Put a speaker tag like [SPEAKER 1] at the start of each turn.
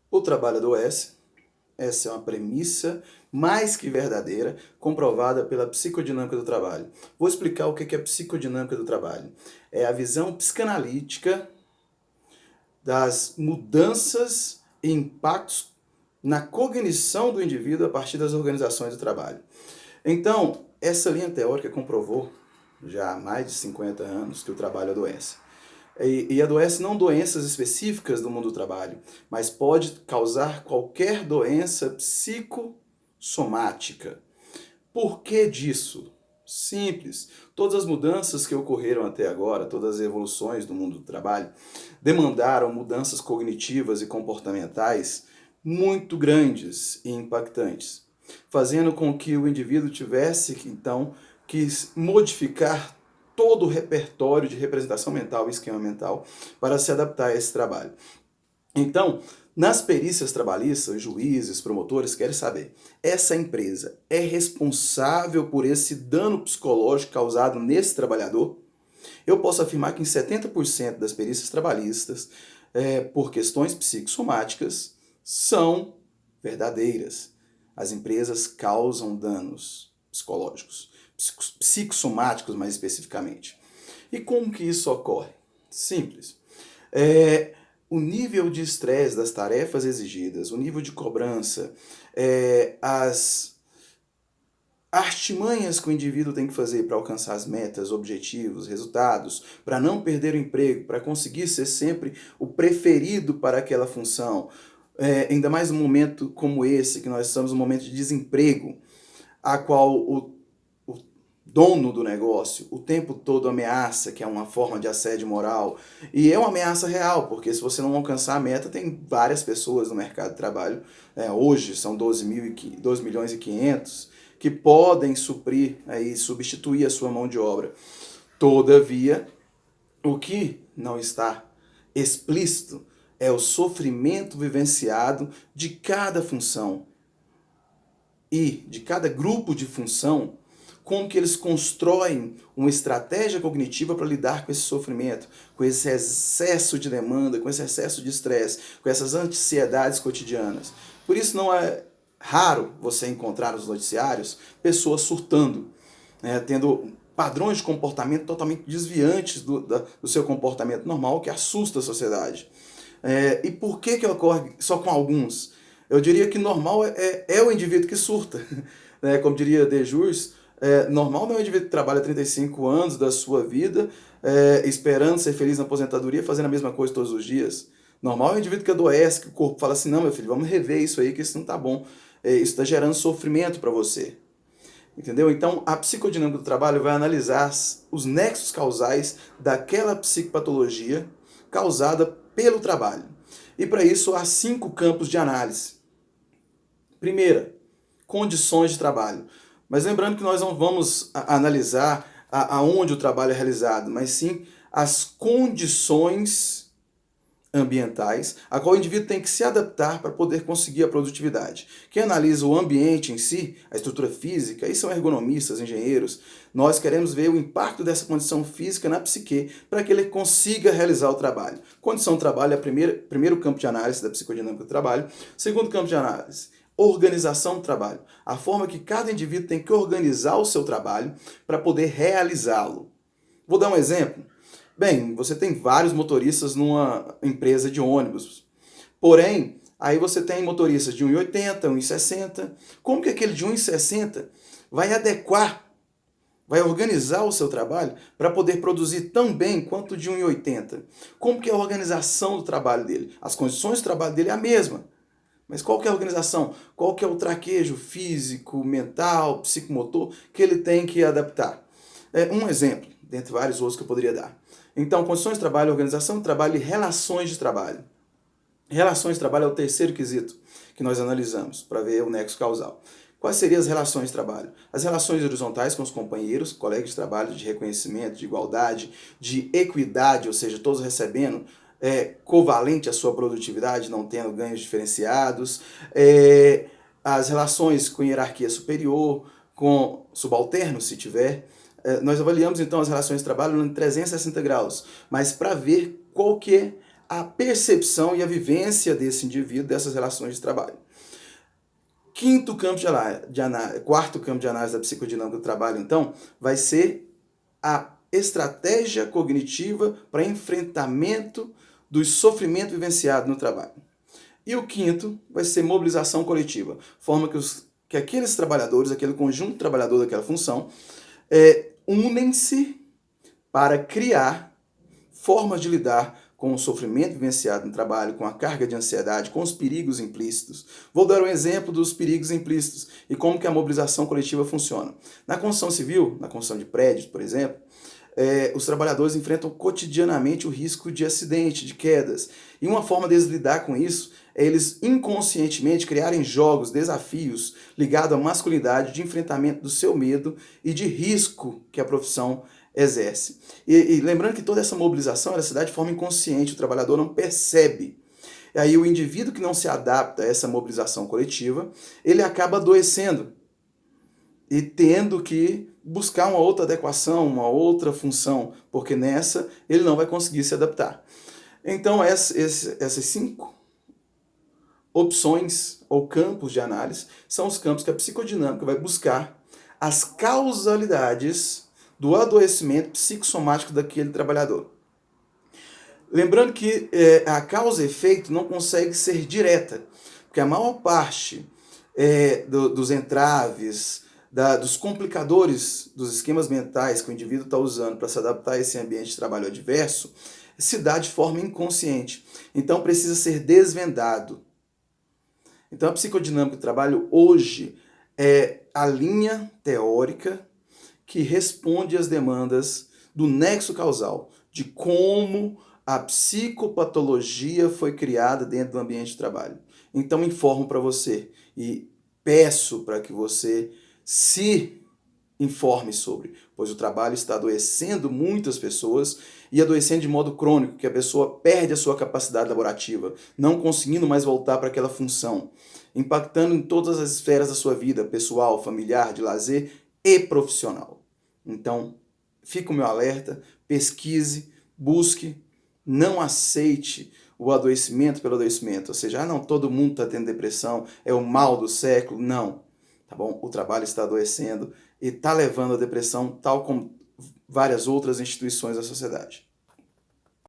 [SPEAKER 1] O trabalho adoece. Essa é uma premissa mais que verdadeira, comprovada pela psicodinâmica do trabalho. Vou explicar o que é psicodinâmica do trabalho. É a visão psicanalítica das mudanças e impactos na cognição do indivíduo a partir das organizações do trabalho. Então, essa linha teórica comprovou, já há mais de 50 anos, que o trabalho adoece. E adoece não doenças específicas do mundo do trabalho, mas pode causar qualquer doença psicossomática. Por que disso? Simples. Todas as mudanças que ocorreram até agora, todas as evoluções do mundo do trabalho, demandaram mudanças cognitivas e comportamentais muito grandes e impactantes, fazendo com que o indivíduo tivesse, então, que modificar todo o repertório de representação mental e esquema mental para se adaptar a esse trabalho. Então, nas perícias trabalhistas, juízes, promotores querem saber: essa empresa é responsável por esse dano psicológico causado nesse trabalhador? Eu posso afirmar que em 70% das perícias trabalhistas, por questões psicossomáticas, são verdadeiras. As empresas causam danos psicológicos, psicossomáticos mais especificamente. E como que isso ocorre? Simples. É, o nível de estresse das tarefas exigidas, o nível de cobrança, as artimanhas que o indivíduo tem que fazer para alcançar as metas, objetivos, resultados, para não perder o emprego, para conseguir ser sempre o preferido para aquela função, ainda mais num momento como esse, que nós estamos num momento de desemprego, a qual o dono do negócio o tempo todo ameaça, que é uma forma de assédio moral, e é uma ameaça real, porque se você não alcançar a meta, tem várias pessoas no mercado de trabalho, hoje são 12 milhões e 500, que podem suprir, aí, substituir a sua mão de obra. Todavia, o que não está explícito é o sofrimento vivenciado de cada função e de cada grupo de função, como que eles constroem uma estratégia cognitiva para lidar com esse sofrimento, com esse excesso de demanda, com esse excesso de estresse, com essas ansiedades cotidianas. Por isso não é raro você encontrar nos noticiários pessoas surtando, tendo padrões de comportamento totalmente desviantes do seu comportamento normal, que assusta a sociedade. E por que ocorre só com alguns? Eu diria que normal é o indivíduo que surta. Como diria Dejurs, normal não é o indivíduo que trabalha 35 anos da sua vida, esperando ser feliz na aposentadoria, fazendo a mesma coisa todos os dias. Normal é o indivíduo que adoece, que o corpo fala assim: não, meu filho, vamos rever isso aí, que isso não está bom. Isso está gerando sofrimento para você. Entendeu? Então, a psicodinâmica do trabalho vai analisar os nexos causais daquela psicopatologia causada pelo trabalho. E para isso há 5 campos de análise. Primeira, condições de trabalho. Mas lembrando que nós não vamos analisar aonde o trabalho é realizado, mas sim as condições ambientais, a qual o indivíduo tem que se adaptar para poder conseguir a produtividade. Quem analisa o ambiente em si, a estrutura física, aí são ergonomistas, engenheiros, nós queremos ver o impacto dessa condição física na psique para que ele consiga realizar o trabalho. Condição de trabalho é o primeiro campo de análise da psicodinâmica do trabalho. Segundo campo de análise, organização do trabalho. A forma que cada indivíduo tem que organizar o seu trabalho para poder realizá-lo. Vou dar um exemplo. Bem, você tem vários motoristas numa empresa de ônibus. Porém, aí você tem motoristas de 1,80, 1,60. Como que aquele de 1,60 vai adequar, vai organizar o seu trabalho para poder produzir tão bem quanto o de 1,80? Como que é a organização do trabalho dele? As condições de trabalho dele é a mesma. Mas qual que é a organização? Qual que é o traquejo físico, mental, psicomotor que ele tem que adaptar? Um exemplo, dentre vários outros que eu poderia dar. Então, condições de trabalho, organização de trabalho e relações de trabalho. Relações de trabalho é o terceiro quesito que nós analisamos para ver o nexo causal. Quais seriam as relações de trabalho? As relações horizontais com os companheiros, colegas de trabalho, de reconhecimento, de igualdade, de equidade, ou seja, todos recebendo covalente à sua produtividade, não tendo ganhos diferenciados. As relações com hierarquia superior, com subalterno, se tiver. Nós avaliamos então as relações de trabalho em 360 graus, mas para ver qual que é a percepção e a vivência desse indivíduo, dessas relações de trabalho. Quarto campo de análise da psicodinâmica do trabalho, então, vai ser a estratégia cognitiva para enfrentamento do sofrimento vivenciado no trabalho. E o quinto vai ser mobilização coletiva, forma que aqueles trabalhadores, aquele conjunto de trabalhadores daquela função, unem-se para criar formas de lidar com o sofrimento vivenciado no trabalho, com a carga de ansiedade, com os perigos implícitos. Vou dar um exemplo dos perigos implícitos e como que a mobilização coletiva funciona. Na construção civil, na construção de prédios, por exemplo, os trabalhadores enfrentam cotidianamente o risco de acidente, de quedas. E uma forma deles lidar com isso é eles inconscientemente criarem jogos, desafios ligados à masculinidade, de enfrentamento do seu medo e de risco que a profissão exerce. E lembrando que toda essa mobilização ela se dá de forma inconsciente, o trabalhador não percebe. E aí o indivíduo que não se adapta a essa mobilização coletiva, ele acaba adoecendo e tendo que buscar uma outra adequação, uma outra função, porque nessa ele não vai conseguir se adaptar. Então essas 5 opções ou campos de análise são os campos que a psicodinâmica vai buscar as causalidades do adoecimento psicossomático daquele trabalhador. Lembrando que a causa e efeito não consegue ser direta, porque a maior parte dos entraves, dos complicadores dos esquemas mentais que o indivíduo está usando para se adaptar a esse ambiente de trabalho adverso, se dá de forma inconsciente. Então precisa ser desvendado. Então a psicodinâmica do trabalho hoje é a linha teórica que responde às demandas do nexo causal, de como a psicopatologia foi criada dentro do ambiente de trabalho. Então informo para você e peço para que você se informe sobre, pois o trabalho está adoecendo muitas pessoas e adoecendo de modo crônico, que a pessoa perde a sua capacidade laborativa, não conseguindo mais voltar para aquela função, impactando em todas as esferas da sua vida, pessoal, familiar, de lazer e profissional. Então, fica o meu alerta, pesquise, busque, não aceite o adoecimento pelo adoecimento, ou seja, não, todo mundo está tendo depressão, é o mal do século, não. Tá bom? O trabalho está adoecendo e está levando à depressão, tal como várias outras instituições da sociedade.